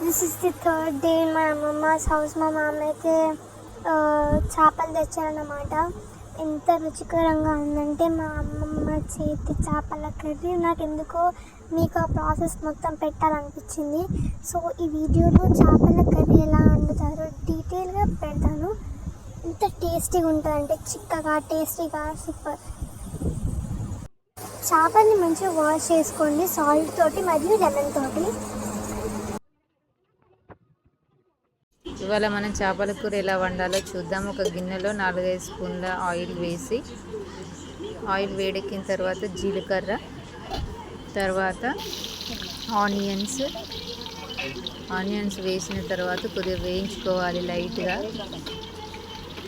This is the third day in my అమ్మమ్మస్ house. మా మామ అయితే చేపలు తెచ్చారన్నమాట. ఎంత రుచికరంగా ఉందంటే మా అమ్మమ్మ చేతి చేపల కర్రీ. నాకు ఎందుకో మీకు ఆ ప్రాసెస్ మొత్తం పెట్టాలనిపించింది. సో ఈ వీడియోలో చేపల కర్రీ ఎలా వండుతారో డీటెయిల్గా పెడతాను. ఎంత టేస్టీగా ఉంటుందంటే చిక్కగా టేస్టీగా సూపర్. చేపల్ని మంచిగా వాష్ చేసుకోండి సాల్ట్ తోటి మరియు లెమన్ తోటి. ఇవాళ మనం చేపల కూర ఎలా వండాలో చూద్దాం. ఒక గిన్నెలో 4-5 స్పూన్ల ఆయిల్ వేసి, ఆయిల్ వేడెక్కిన తర్వాత జీలకర్ర, తర్వాత ఆనియన్స్ వేసిన తర్వాత కొద్దిగా వేయించుకోవాలి లైట్గా.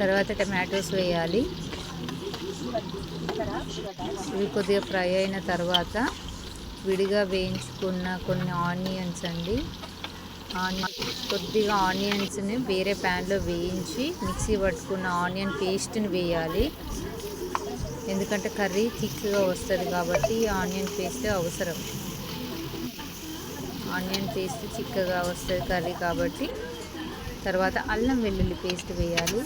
తర్వాత టమాటోస్ వేయాలి. ఇవి కొద్దిగా ఫ్రై అయిన తర్వాత విడిగా వేయించుకున్న కొన్ని ఆనియన్స్ అండి. కొద్దిగా ఆనియన్స్ని వేరే ప్యాన్లో వేయించి మిక్సీ పట్టుకున్న ఆనియన్ పేస్ట్ని వేయాలి. ఎందుకంటే కర్రీ థిక్గా వస్తుంది కాబట్టి ఆనియన్ పేస్ట్ అవసరం. ఆనియన్ పేస్ట్ చిక్కగా వస్తుంది కర్రీ కాబట్టి. తర్వాత అల్లం వెల్లుల్లి పేస్ట్ వేయాలి.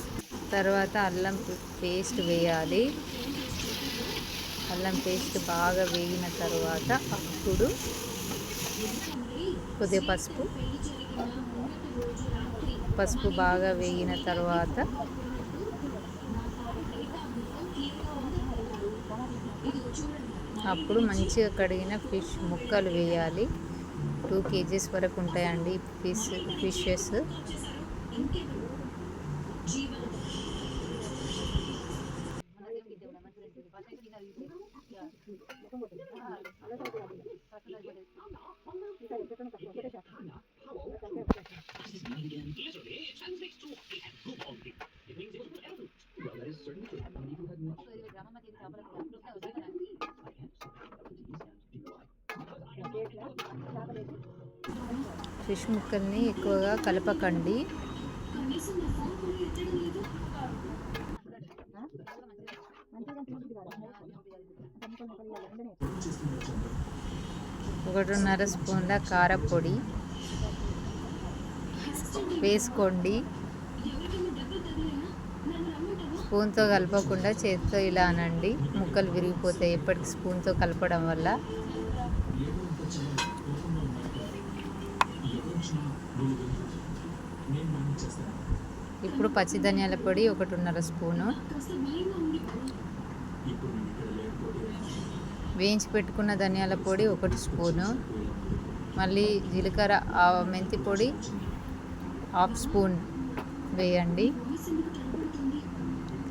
అల్లం పేస్ట్ బాగా వేగిన తర్వాత అప్పుడు కొద్దిగా పసుపు బాగా వేగిన తర్వాత అప్పుడు మంచిగా కడిగిన ఫిష్ ముక్కలు వేయాలి. 2 kgs వరకు ఉంటాయండి ఫిషెస్. ఫిష్ ముక్కల్ని ఎక్కువగా కలపకండి. ఒకటిన్నర స్పూన్ల కారపొడి వేసుకోండి. స్పూన్తో కలపకుండా చేతితో ఇలా అనండి, ముక్కలు విరిగిపోతాయి ఎప్పటికి స్పూన్తో కలపడం వల్ల. ఇప్పుడు పచ్చి ధనియాల పొడి 1.5 స్పూను, వేయించి పెట్టుకున్న ధనియాల పొడి 1 స్పూను, మళ్ళీ జీలకర్ర మెంతి పొడి 1/2 స్పూన్ వేయండి.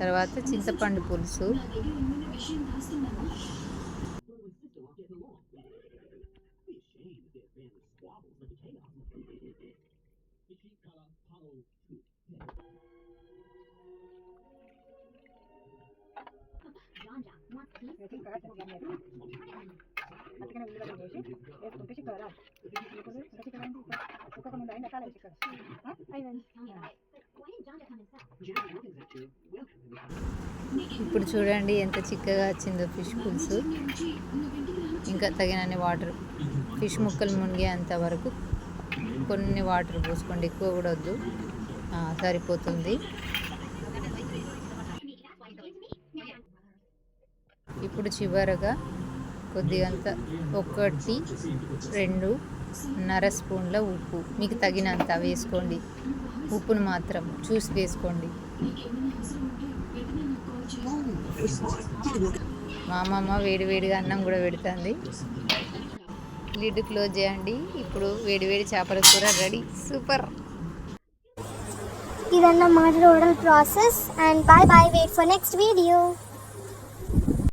తర్వాత చింతపండు పులుసు, ఇప్పుడు చూడండి ఎంత చిక్కగా వచ్చిందో ఫిష్ పులుసు. ఇంకా తగినన్ని వాటర్, ఫిష్ ముక్కలు మునిగేంత వరకు కొన్ని వాటర్ పోసుకోండి, ఎక్కువ కూడా వద్దు, సరిపోతుంది. ఇప్పుడు చివరగా కొద్దిగంత 1-2.5 స్పూన్ల ఉప్పు మీకు తగినంత వేసుకోండి. ఉప్పును మాత్రం చూసి వేసుకోండి. మా అమ్మమ్మ వేడివేడిగా అన్నం కూడా పెడుతుంది. లిడ్ క్లోజ్ చేయండి. ఇప్పుడు వేడివేడి చేపల కూర రెడీ. సూపర్. ఇదన్నమాట total process. And bye bye. Wait for next video.